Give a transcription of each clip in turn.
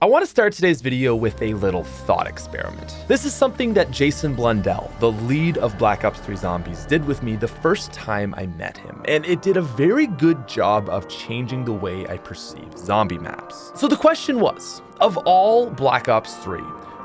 I want to start today's video with a little thought experiment. This is something that Jason Blundell, the lead of Black Ops 3 Zombies, did with me the first time I met him, and it did a very good job of changing the way I perceive zombie maps. So the question was, of all Black Ops 3,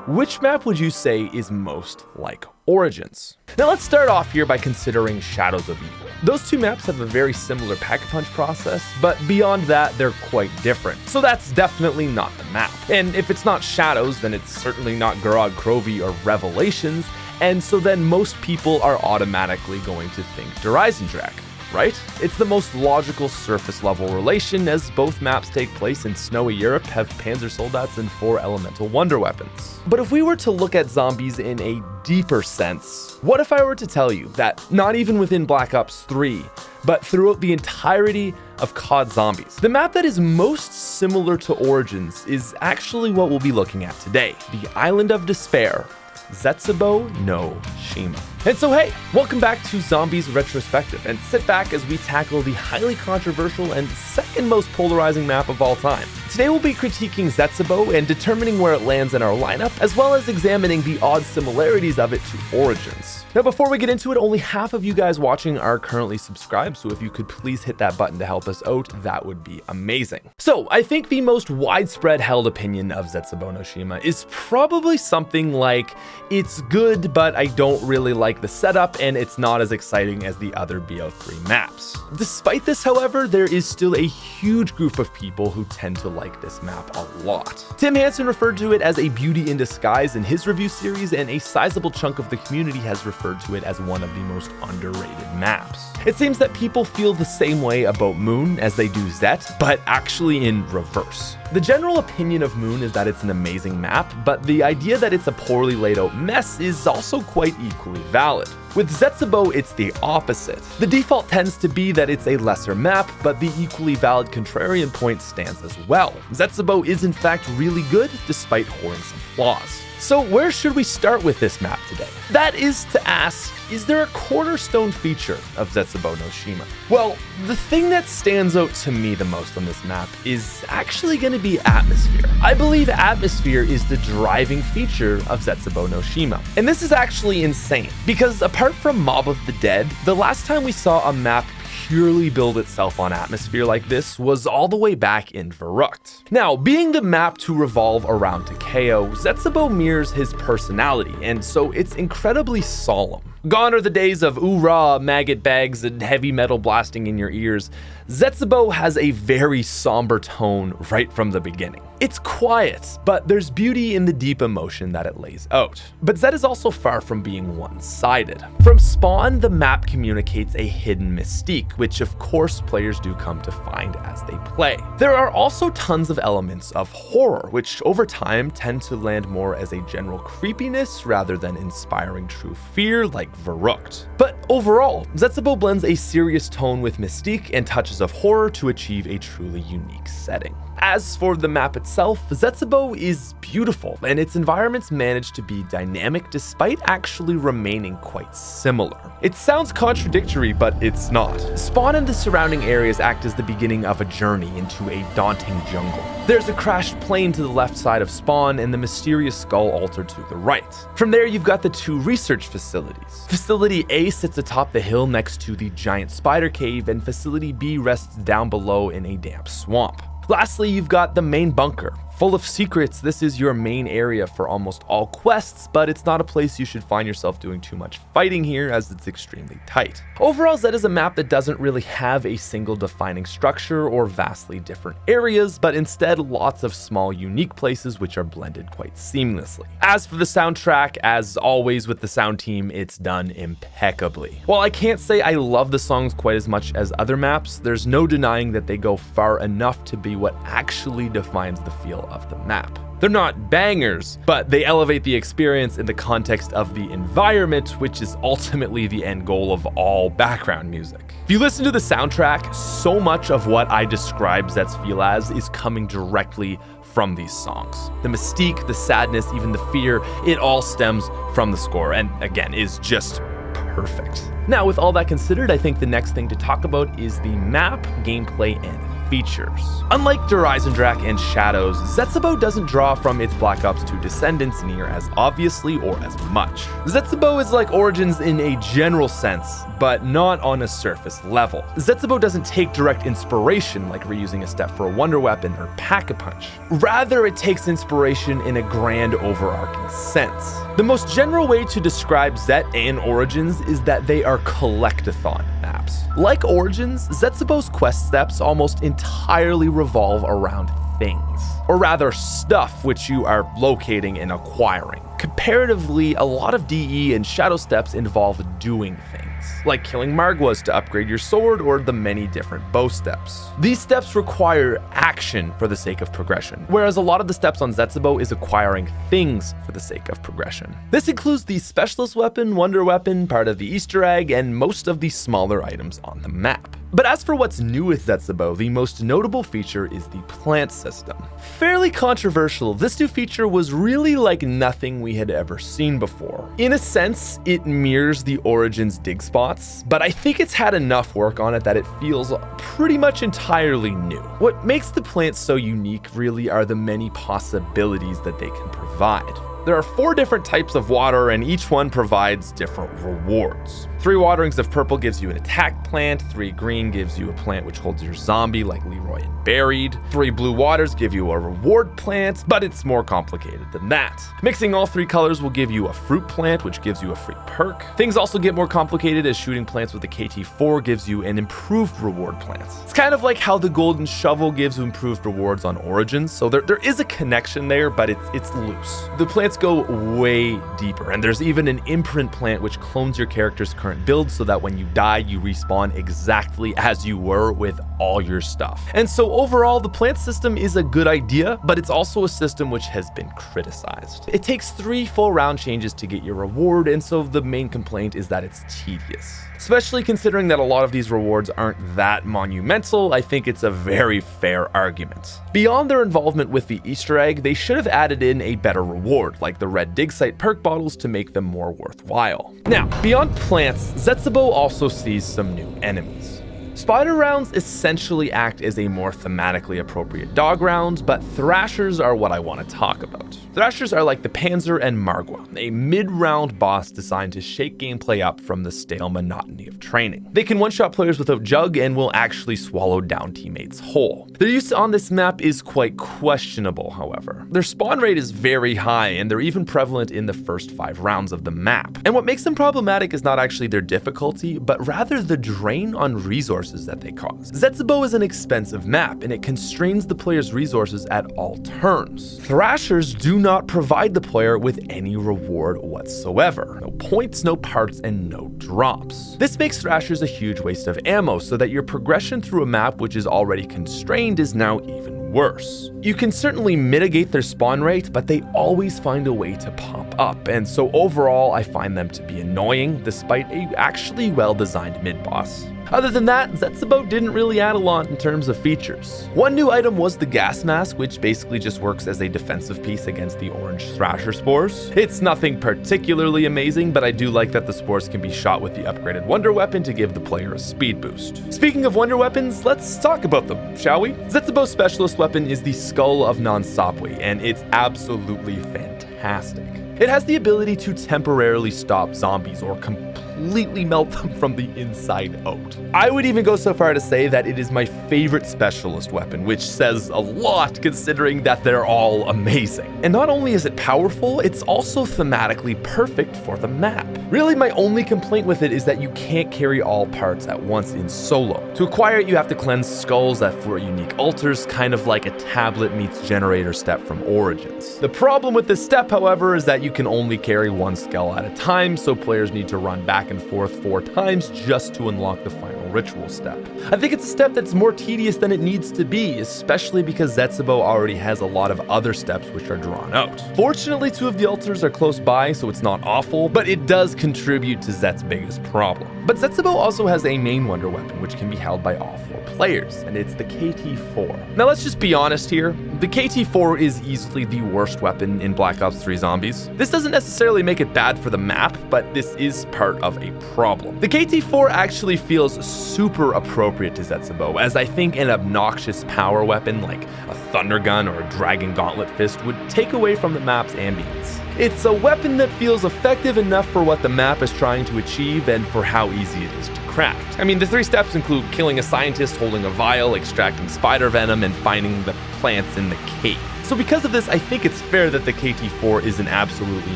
which map would you say is most like Origins? Now let's start off here by considering Shadows of Evil. Those two maps have a very similar pack-a-punch process, but beyond that, they're quite different. So that's definitely not the map. And if it's not Shadows, then it's certainly not Garag Crovy or Revelations, and so then most people are automatically going to think Dreisendrack, right? It's the most logical surface level relation, as both maps take place in snowy Europe, have Panzer Soldats and 4 elemental wonder weapons. But if we were to look at zombies in a deeper sense, what if I were to tell you that not even within Black Ops 3, but throughout the entirety of COD Zombies, the map that is most similar to Origins is actually what we'll be looking at today, the Island of Despair, ZETSUBOU no SHIMA. And so hey, welcome back to Zombies Retrospective, and sit back as we tackle the highly controversial and second most polarizing map of all time. Today we'll be critiquing ZETSUBOU and determining where it lands in our lineup, as well as examining the odd similarities of it to Origins. Now before we get into it, only half of you guys watching are currently subscribed, so if you could please hit that button to help us out, that would be amazing. So I think the most widespread held opinion of ZETSUBOU no SHIMA is probably something like, it's good, but I don't really like the setup, and it's not as exciting as the other BO3 maps. Despite this, however, there is still a huge group of people who tend to like this map a lot. Tim Hansen referred to it as a beauty in disguise in his review series, and a sizable chunk of the community has referred to it as one of the most underrated maps. It seems that people feel the same way about Moon as they do Zet, but actually in reverse. The general opinion of Moon is that it's an amazing map, but the idea that it's a poorly laid out mess is also quite equally valid. With ZETSUBOU, it's the opposite. The default tends to be that it's a lesser map, but the equally valid contrarian point stands as well. ZETSUBOU is in fact really good, despite hoarding some flaws. So where should we start with this map today? That is to ask, is there a cornerstone feature of ZETSUBOU no SHIMA? Well, the thing that stands out to me the most on this map is actually going to be atmosphere. I believe atmosphere is the driving feature of ZETSUBOU no SHIMA. And this is actually insane, because apart from Mob of the Dead, the last time we saw a map purely build itself on atmosphere like this was all the way back in Verrückt. Now, being the map to revolve around Takeo, ZETSUBOU mirrors his personality, and so it's incredibly solemn. Gone are the days of ooh-rah, maggot bags, and heavy metal blasting in your ears. ZETSUBOU has a very somber tone right from the beginning. It's quiet, but there's beauty in the deep emotion that it lays out. But Zet is also far from being one-sided. From spawn, the map communicates a hidden mystique, which of course players do come to find as they play. There are also tons of elements of horror, which over time tend to land more as a general creepiness rather than inspiring true fear like Verrückt. But overall, ZETSUBOU blends a serious tone with mystique and touches of horror to achieve a truly unique setting. As for the map itself, ZETSUBOU is beautiful, and its environments manage to be dynamic despite actually remaining quite similar. It sounds contradictory, but it's not. Spawn and the surrounding areas act as the beginning of a journey into a daunting jungle. There's a crashed plane to the left side of Spawn and the mysterious skull altar to the right. From there, you've got the two research facilities. Facility A sits atop the hill next to the giant spider cave, and Facility B rests down below in a damp swamp. Lastly, you've got the main bunker. Full of secrets, this is your main area for almost all quests, but it's not a place you should find yourself doing too much fighting here, as it's extremely tight. Overall, Zet is a map that doesn't really have a single defining structure or vastly different areas, but instead lots of small unique places which are blended quite seamlessly. As for the soundtrack, as always with the sound team, it's done impeccably. While I can't say I love the songs quite as much as other maps, there's no denying that they go far enough to be what actually defines the feel of the map. They're not bangers, but they elevate the experience in the context of the environment, which is ultimately the end goal of all background music. If you listen to the soundtrack, so much of what I describe Zet's feel as is coming directly from these songs. The mystique, the sadness, even the fear, it all stems from the score, and again, is just perfect. Now, with all that considered, I think the next thing to talk about is the map, gameplay, and features. Unlike Durizendrak and Shadows, ZETSUBOU doesn't draw from its Black Ops 2 descendants near as obviously or as much. ZETSUBOU is like Origins in a general sense, but not on a surface level. ZETSUBOU doesn't take direct inspiration like reusing a step for a Wonder Weapon or Pack-a-Punch. Rather, it takes inspiration in a grand overarching sense. The most general way to describe Zet and Origins is that they are collectathon maps. Like Origins, ZETSUBOU's quest steps almost entirely revolve around things, or rather stuff which you are locating and acquiring. Comparatively, a lot of DE and Shadow steps involve doing things, like killing Margwas to upgrade your sword or the many different bow steps. These steps require action for the sake of progression, whereas a lot of the steps on ZETSUBOU is acquiring things for the sake of progression. This includes the Specialist Weapon, Wonder Weapon, part of the Easter egg, and most of the smaller items on the map. But as for what's new with ZETSUBOU, the most notable feature is the plant system. Fairly controversial, this new feature was really like nothing we had ever seen before. In a sense, it mirrors the Origins dig spots, but I think it's had enough work on it that it feels pretty much entirely new. What makes the plants so unique really are the many possibilities that they can provide. There are 4 different types of water, and each one provides different rewards. 3 waterings of purple gives you an attack plant, 3 green gives you a plant which holds your zombie like Leroy and Buried, 3 blue waters give you a reward plant, but it's more complicated than that. Mixing all 3 colors will give you a fruit plant which gives you a free perk. Things also get more complicated as shooting plants with a KT4 gives you an improved reward plant. It's kind of like how the golden shovel gives you improved rewards on Origins, so there is a connection there, but it's loose. The plants go way deeper, and there's even an imprint plant which clones your character's current build so that when you die, you respawn exactly as you were with all your stuff. And so overall, the plant system is a good idea, but it's also a system which has been criticized. It takes 3 full round changes to get your reward, and so the main complaint is that it's tedious. Especially considering that a lot of these rewards aren't that monumental, I think it's a very fair argument. Beyond their involvement with the Easter egg, they should have added in a better reward, like the red dig site perk bottles, to make them more worthwhile. Now, beyond plants, ZETSUBOU also sees some new enemies. Spider rounds essentially act as a more thematically appropriate dog round, but thrashers are what I want to talk about. Thrashers are like the Panzer and Margwa, a mid-round boss designed to shake gameplay up from the stale monotony of training. They can one-shot players without jug and will actually swallow down teammates whole. Their use on this map is quite questionable, however. Their spawn rate is very high, and they're even prevalent in the first 5 rounds of the map. And what makes them problematic is not actually their difficulty, but rather the drain on resources that they cause. ZETSUBOU is an expensive map, and it constrains the player's resources at all turns. Thrashers do not provide the player with any reward whatsoever. No points, no parts, and no drops. This makes Thrashers a huge waste of ammo, so that your progression through a map which is already constrained is now even worse. You can certainly mitigate their spawn rate, but they always find a way to pop up, and so overall I find them to be annoying despite a actually well-designed mid-boss. Other than that, ZETSUBOU didn't really add a lot in terms of features. One new item was the gas mask, which basically just works as a defensive piece against the orange thrasher spores. It's nothing particularly amazing, but I do like that the spores can be shot with the upgraded wonder weapon to give the player a speed boost. Speaking of wonder weapons, let's talk about them, shall we? ZETSUBOU's specialist weapon is the Skull of Nansapwi, and it's absolutely fantastic. It has the ability to temporarily stop zombies or completely melt them from the inside out. I would even go so far to say that it is my favorite specialist weapon, which says a lot considering that they're all amazing. And not only is it powerful, it's also thematically perfect for the map. Really, my only complaint with it is that you can't carry all parts at once in solo. To acquire it, you have to cleanse skulls at 4 unique altars, kind of like a tablet meets generator step from Origins. The problem with this step, however, is that you can only carry 1 skull at a time, so players need to run back and forth 4 times just to unlock the final ritual step. I think it's a step that's more tedious than it needs to be, especially because ZETSUBOU already has a lot of other steps which are drawn out. Fortunately, 2 of the altars are close by, so it's not awful, but it does contribute to Zet's biggest problem. But ZETSUBOU also has a main wonder weapon which can be held by all 4 players, and it's the KT4. Now let's just be honest here, the KT-4 is easily the worst weapon in Black Ops 3 Zombies. This doesn't necessarily make it bad for the map, but this is part of a problem. The KT-4 actually feels super appropriate to ZETSUBOU, as I think an obnoxious power weapon like a thunder gun or a dragon gauntlet fist would take away from the map's ambience. It's a weapon that feels effective enough for what the map is trying to achieve and for how easy it is to craft. I mean, the 3 steps include killing a scientist holding a vial, extracting spider venom, and finding the plants in the cave. So because of this, I think it's fair that the KT-4 isn't absolutely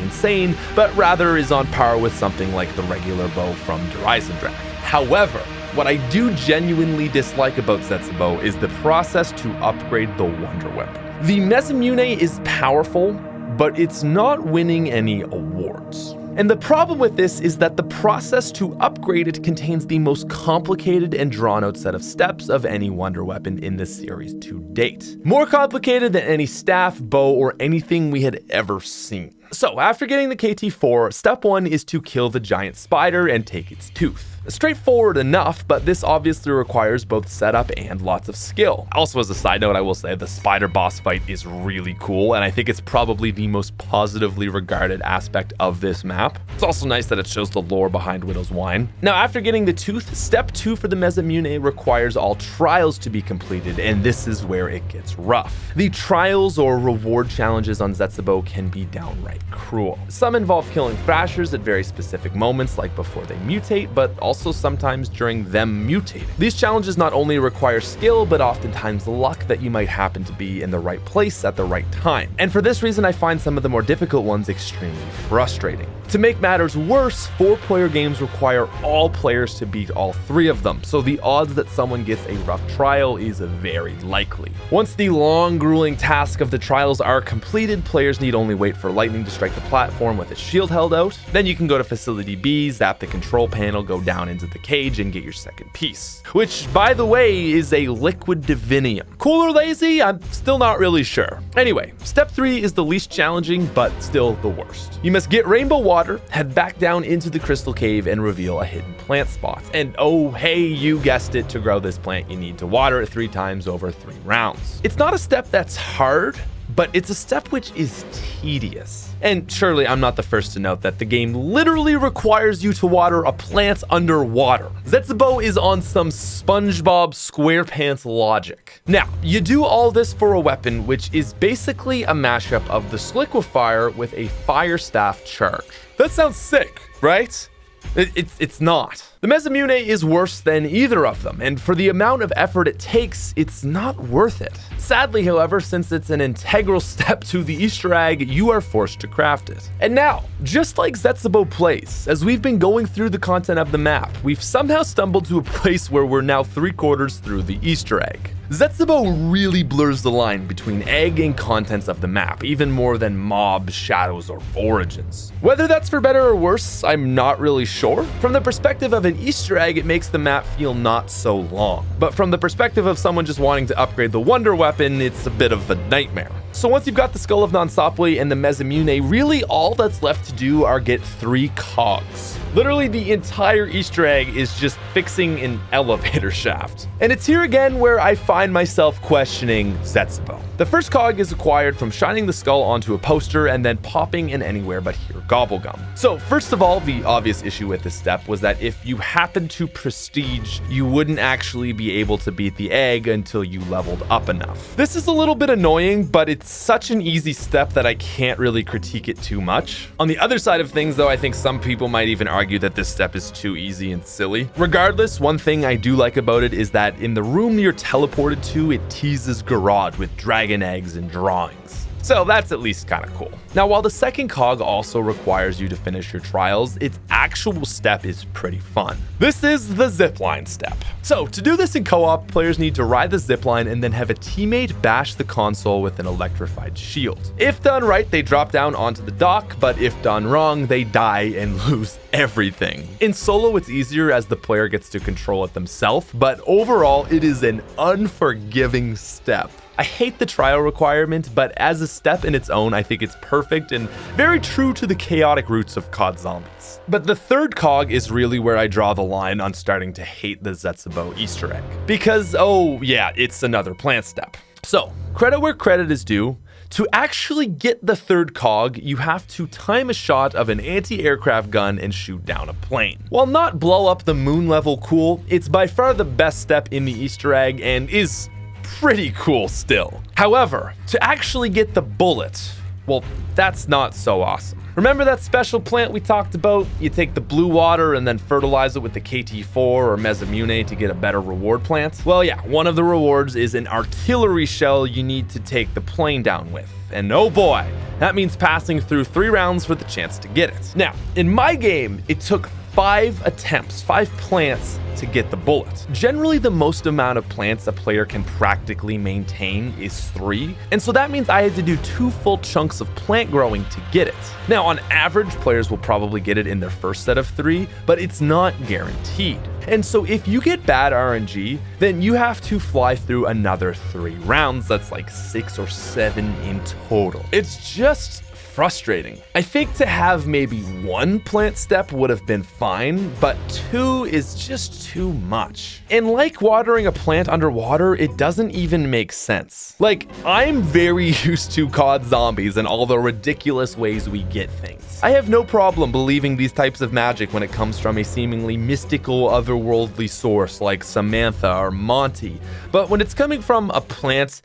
insane, but rather is on par with something like the regular bow from Dreisendrach. However, what I do genuinely dislike about ZETSUBOU is the process to upgrade the Wonder Weapon. The Mesamune is powerful, but it's not winning any awards. And the problem with this is that the process to upgrade it contains the most complicated and drawn-out set of steps of any wonder weapon in the series to date. More complicated than any staff, bow, or anything we had ever seen. So after getting the KT-4, step 1 is to kill the giant spider and take its tooth. Straightforward enough, but this obviously requires both setup and lots of skill. Also, as a side note, I will say the spider boss fight is really cool, and I think it's probably the most positively regarded aspect of this map. It's also nice that it shows the lore behind Widow's Wine. Now, after getting the tooth, step 2 for the Mesamune requires all trials to be completed, and this is where it gets rough. The trials or reward challenges on ZETSUBOU can be downright cruel. Some involve killing thrashers at very specific moments, like before they mutate, but also sometimes during them mutating. These challenges not only require skill, but oftentimes luck that you might happen to be in the right place at the right time. And for this reason, I find some of the more difficult ones extremely frustrating. To make matters worse, 4-player games require all players to beat all 3 of them, so the odds that someone gets a rough trial is very likely. Once the long, grueling task of the trials are completed, players need only wait for lightning to strike the platform with its shield held out. Then you can go to Facility B, zap the control panel, go down into the cage, and get your second piece. Which, by the way, is a liquid divinium. Cool or lazy? I'm still not really sure. Anyway, step 3 is the least challenging, but still the worst. You must get rainbow water, head back down into the crystal cave, and reveal a hidden plant spot. And oh hey, you guessed it, to grow this plant you need to water it 3 times over 3 rounds. It's not a step that's hard, but it's a step which is tedious. And surely I'm not the first to note that the game literally requires you to water a plant underwater. ZETSUBOU is on some SpongeBob SquarePants logic. Now, you do all this for a weapon which is basically a mashup of the Sliquifier with a fire staff charge. That sounds sick, right? It's not. The Mesamune is worse than either of them, and for the amount of effort it takes, it's not worth it. Sadly, however, since it's an integral step to the Easter egg, you are forced to craft it. And now, just like ZETSUBOU Plays, as we've been going through the content of the map, we've somehow stumbled to a place where we're now 3/4 through the Easter egg. ZETSUBOU really blurs the line between egg and contents of the map, even more than mobs, shadows, or origins. Whether that's for better or worse, I'm not really sure. From the perspective of an Easter egg, it makes the map feel not so long. But from the perspective of someone just wanting to upgrade the wonder weapon, it's a bit of a nightmare. So once you've got the Skull of Nonsopli and the Mesamune, really all that's left to do are get 3 cogs. Literally the entire Easter egg is just fixing an elevator shaft. And it's here again where I find myself questioning ZETSUBOU. The first cog is acquired from shining the skull onto a poster and then popping an anywhere but here gobblegum. So first of all, the obvious issue with this step was that if you happened to prestige, you wouldn't actually be able to beat the egg until you leveled up enough. This is a little bit annoying, but it's such an easy step that I can't really critique it too much. On the other side of things though, I think some people might even argue that this step is too easy and silly. Regardless, one thing I do like about it is that in the room you're teleported to, it teases Garage with dragon eggs and drawings. So that's at least kind of cool. Now, while the second cog also requires you to finish your trials, its actual step is pretty fun. This is the zipline step. So to do this in co-op, players need to ride the zipline and then have a teammate bash the console with an electrified shield. If done right, they drop down onto the dock, but if done wrong, they die and lose everything. In solo, it's easier as the player gets to control it themselves, but overall, it is an unforgiving step. I hate the trial requirement, but as a step in its own, I think it's perfect and very true to the chaotic roots of COD Zombies. But the third cog is really where I draw the line on starting to hate the ZETSUBOU Easter egg. Because, oh yeah, it's another plant step. So, credit where credit is due. To actually get the third cog, you have to time a shot of an anti-aircraft gun and shoot down a plane. While not blow up the moon level cool, it's by far the best step in the Easter egg and is pretty cool still. However, to actually get the bullet, well, that's not so awesome. Remember that special plant we talked about? You take the blue water and then fertilize it with the KT4 or Mesamune to get a better reward plant? Well, yeah, one of the rewards is an artillery shell you need to take the plane down with. And oh boy, that means passing through 3 rounds for the chance to get it. Now, in my game, it took 5 attempts, 5 plants to get the bullet. Generally, the most amount of plants a player can practically maintain is 3, and so that means I had to do 2 full chunks of plant growing to get it. Now, on average, players will probably get it in their first set of 3, but it's not guaranteed. And so if you get bad RNG, then you have to fly through another 3 rounds. That's like 6 or 7 in total. It's just frustrating. I think to have maybe 1 plant step would have been fine, but 2 is just too much. And like watering a plant underwater, it doesn't even make sense. Like, I'm very used to COD zombies and all the ridiculous ways we get things. I have no problem believing these types of magic when it comes from a seemingly mystical, otherworldly source like Samantha or Monty, but when it's coming from a plant,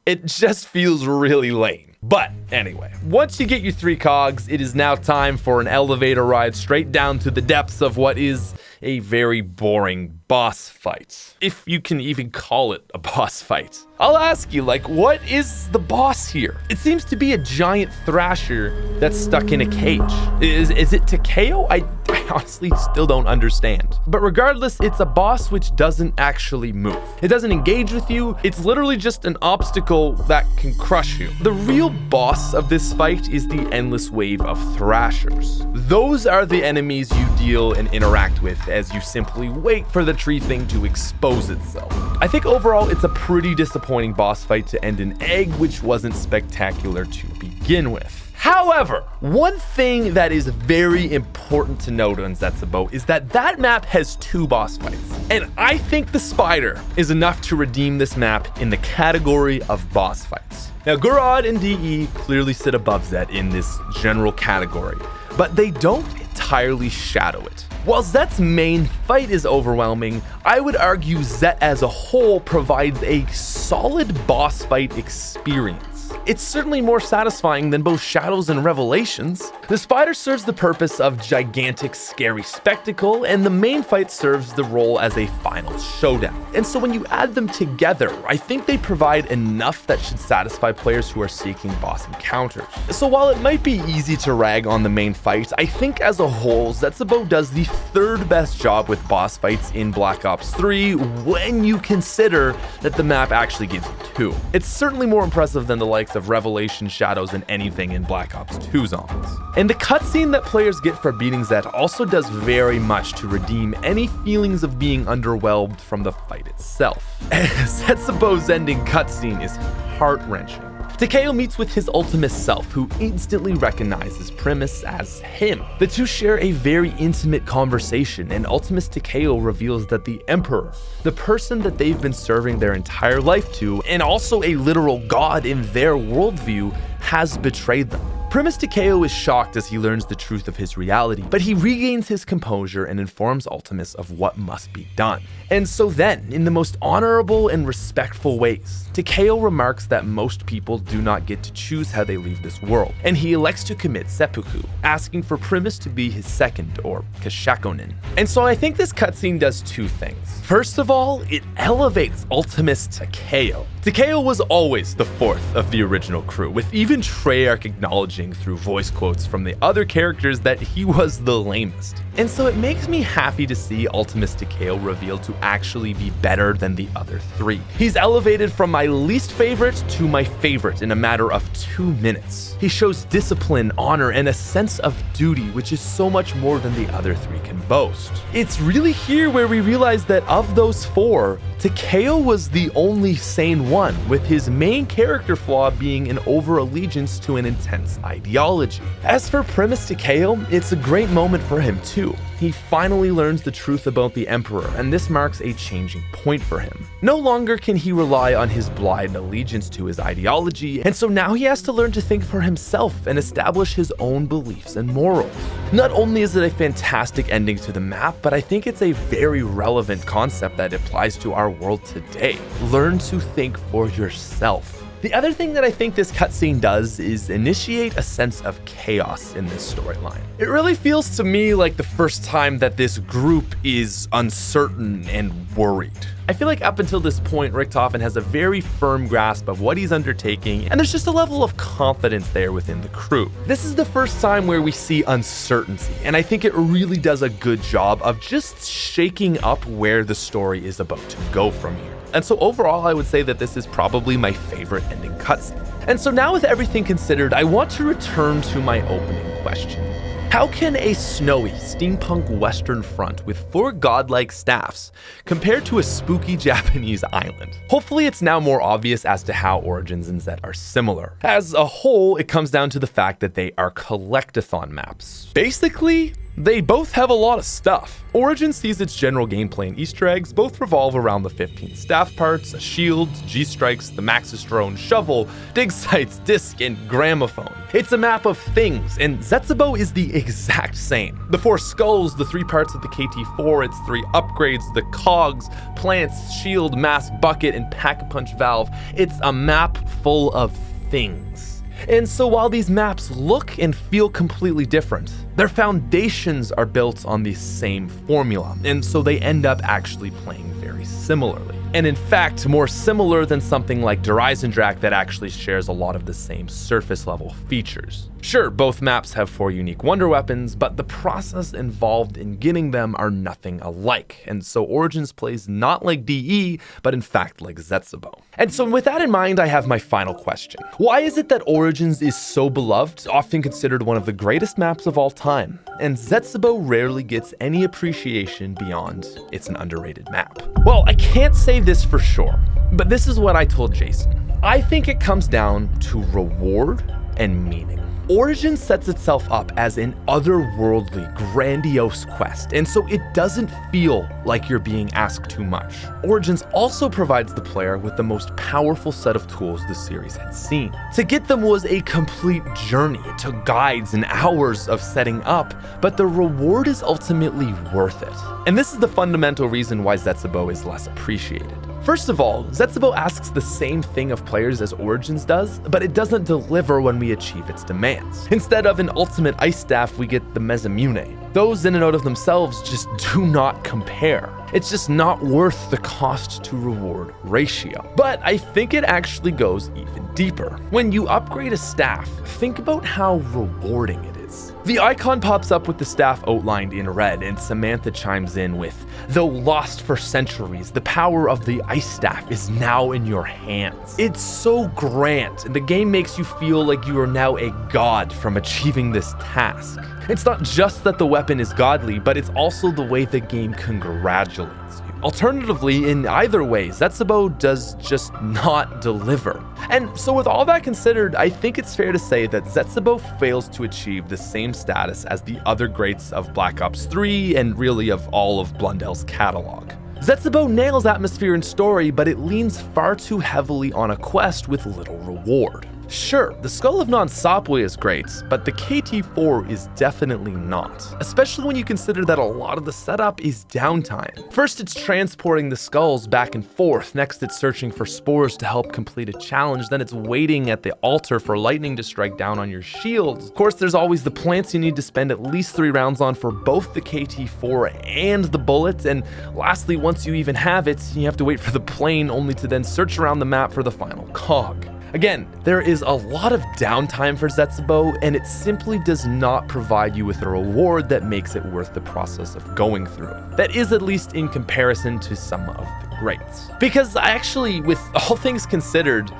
it just feels really lame. But anyway, once you get your 3 cogs, it is now time for an elevator ride straight down to the depths of what is a very boring boss fight. If you can even call it a boss fight. I'll ask you, like, what is the boss here? It seems to be a giant thrasher that's stuck in a cage. Is it Takeo? I honestly still don't understand. But regardless, it's a boss which doesn't actually move. It doesn't engage with you. It's literally just an obstacle that can crush you. The real boss of this fight is the endless wave of thrashers. Those are the enemies you deal and interact with as you simply wait for the tree thing to expose itself. I think overall it's a pretty disappointing boss fight to end an egg which wasn't spectacular to begin with. However, one thing that is very important to note on ZETSUBOU is that map has 2 boss fights. And I think the spider is enough to redeem this map in the category of boss fights. Now, Gurad and DE clearly sit above Zet in this general category, but they don't entirely shadow it. While Zet's main fight is overwhelming, I would argue Zet as a whole provides a solid boss fight experience. It's certainly more satisfying than both Shadows and Revelations. The spider serves the purpose of gigantic, scary spectacle, and the main fight serves the role as a final showdown. And so when you add them together, I think they provide enough that should satisfy players who are seeking boss encounters. So while it might be easy to rag on the main fight, I think as a whole, ZETSUBOU does the 3rd best job with boss fights in Black Ops 3 when you consider that the map actually gives you 2. It's certainly more impressive than the likes of Revelation, Shadows, and anything in Black Ops 2 zombies. And the cutscene that players get for beating Zet also does very much to redeem any feelings of being underwhelmed from the fight itself. ZETSUBOU's ending cutscene is heart-wrenching. Takeo meets with his Ultimus self, who instantly recognizes Primus as him. The two share a very intimate conversation, and Ultimus Takeo reveals that the Emperor, the person that they've been serving their entire life to, and also a literal god in their worldview, has betrayed them. Primus Takeo is shocked as he learns the truth of his reality, but he regains his composure and informs Ultimus of what must be done. And so then, in the most honorable and respectful ways, Takeo remarks that most people do not get to choose how they leave this world, and he elects to commit seppuku, asking for Primus to be his second, or kashakonin. And so I think this cutscene does 2 things. First of all, it elevates Ultimus Takeo. Takeo was always the 4th of the original crew, with even Treyarch acknowledging through voice quotes from the other characters that he was the lamest. And so it makes me happy to see Ultimus Takeo revealed to actually be better than the other 3. He's elevated from my least favorite to my favorite in a matter of 2 minutes. He shows discipline, honor, and a sense of duty, which is so much more than the other 3 can boast. It's really here where we realize that of those 4, Takeo was the only sane one, with his main character flaw being an over-allegiance to an intense ideology. As for Primus Takeo, it's a great moment for him too. He finally learns the truth about the Emperor, and this marks a changing point for him. No longer can he rely on his blind allegiance to his ideology, and so now he has to learn to think for himself and establish his own beliefs and morals. Not only is it a fantastic ending to the map, but I think it's a very relevant concept that applies to our world today. Learn to think for yourself. The other thing that I think this cutscene does is initiate a sense of chaos in this storyline. It really feels to me like the first time that this group is uncertain and worried. I feel like up until this point, Richtofen has a very firm grasp of what he's undertaking, and there's just a level of confidence there within the crew. This is the first time where we see uncertainty, and I think it really does a good job of just shaking up where the story is about to go from here. And so overall, I would say that this is probably my favorite ending cutscene. And so now with everything considered, I want to return to my opening question. How can a snowy steampunk western front with 4 godlike staffs compare to a spooky Japanese island? Hopefully it's now more obvious as to how Origins and Zet are similar. As a whole, it comes down to the fact that they are collectathon maps. Basically, they both have a lot of stuff. Origins sees its general gameplay and Easter eggs both revolve around the 15 staff parts, a shield, G-strikes, the Maxis drone, shovel, dig sites, disc, and gramophone. It's a map of things, and ZETSUBOU is the exact same. The 4 skulls, the 3 parts of the KT-4, its 3 upgrades, the cogs, plants, shield, mask, bucket, and pack-a-punch valve. It's a map full of things. And so while these maps look and feel completely different, their foundations are built on the same formula, and so they end up actually playing very similarly. And in fact, more similar than something like Der Eisendrache that actually shares a lot of the same surface level features. Sure, both maps have 4 unique wonder weapons, but the process involved in getting them are nothing alike, and so Origins plays not like DE, but in fact like ZETSUBOU. And so with that in mind, I have my final question. Why is it that Origins is so beloved, often considered one of the greatest maps of all time, and ZETSUBOU rarely gets any appreciation beyond it's an underrated map? Well, I can't say this for sure, but this is what I told Jason. I think it comes down to reward and meaning. Origins sets itself up as an otherworldly, grandiose quest, and so it doesn't feel like you're being asked too much. Origins also provides the player with the most powerful set of tools the series had seen. To get them was a complete journey. It took guides and hours of setting up, but the reward is ultimately worth it. And this is the fundamental reason why ZETSUBOU is less appreciated. First of all, ZETSUBOU asks the same thing of players as Origins does, but it doesn't deliver when we achieve its demands. Instead of an ultimate ice staff, we get the Mezamune. Those in and out of themselves just do not compare. It's just not worth the cost to reward ratio. But I think it actually goes even deeper. When you upgrade a staff, think about how rewarding it is. The icon pops up with the staff outlined in red, and Samantha chimes in with, "Though lost for centuries, the power of the ice staff is now in your hands." It's so grand, and the game makes you feel like you are now a god from achieving this task. It's not just that the weapon is godly, but it's also the way the game congratulates you. Alternatively, in either way, ZETSUBOU does just not deliver. And so with all that considered, I think it's fair to say that ZETSUBOU fails to achieve the same status as the other greats of Black Ops 3 and really of all of Blundel's catalog. ZETSUBOU nails atmosphere and story, but it leans far too heavily on a quest with little reward. Sure, the Skull of Non-Sapwe is great, but the KT-4 is definitely not, especially when you consider that a lot of the setup is downtime. First, it's transporting the skulls back and forth, next it's searching for spores to help complete a challenge, then it's waiting at the altar for lightning to strike down on your shields. Of course, there's always the plants you need to spend at least 3 rounds on for both the KT-4 and the bullets, and lastly, once you even have it, you have to wait for the plane only to then search around the map for the final cog. Again, there is a lot of downtime for ZETSUBOU, and it simply does not provide you with a reward that makes it worth the process of going through. That is at least in comparison to some of the greats. Because actually, with all things considered,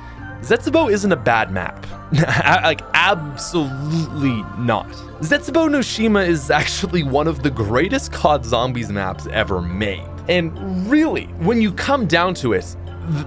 ZETSUBOU isn't a bad map. Like, absolutely not. ZETSUBOU no SHIMA is actually one of the greatest COD Zombies maps ever made. And really, when you come down to it,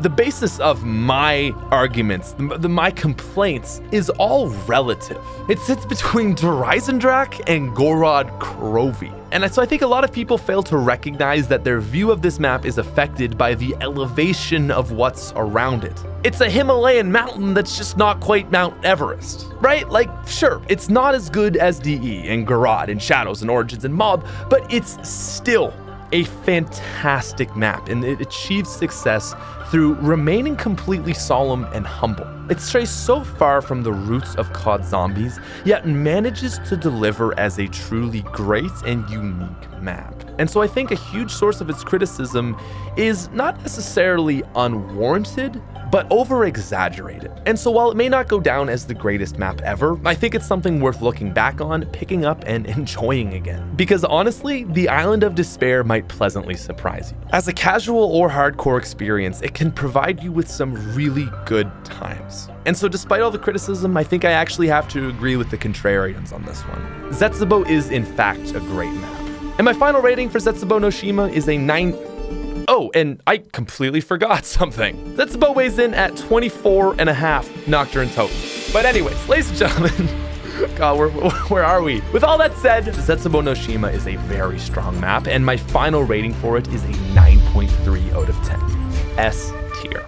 the basis of my arguments, my complaints, is all relative. It sits between Dreisendrach and Gorod Krovi. And so I think a lot of people fail to recognize that their view of this map is affected by the elevation of what's around it. It's a Himalayan mountain that's just not quite Mount Everest, right? Like, sure, it's not as good as DE and Gorod and Shadows and Origins and Mob, but it's still a fantastic map, and it achieves success through remaining completely solemn and humble. It strays so far from the roots of COD Zombies, yet manages to deliver as a truly great and unique map. And so I think a huge source of its criticism is not necessarily unwarranted, but over-exaggerated. And so while it may not go down as the greatest map ever, I think it's something worth looking back on, picking up, and enjoying again. Because honestly, the Island of Despair might pleasantly surprise you. As a casual or hardcore experience, it can provide you with some really good times. And so despite all the criticism, I think I actually have to agree with the contrarians on this one. ZETSUBOU is in fact a great map. And my final rating for ZETSUBOU no Shima is a 9. Oh, and I completely forgot something. ZETSUBOU weighs in at 24.5 Nocturne total. But anyways, ladies and gentlemen, God, where are we? With all that said, ZETSUBOU no Shima is a very strong map, and my final rating for it is a 9.3 out of 10. S tier.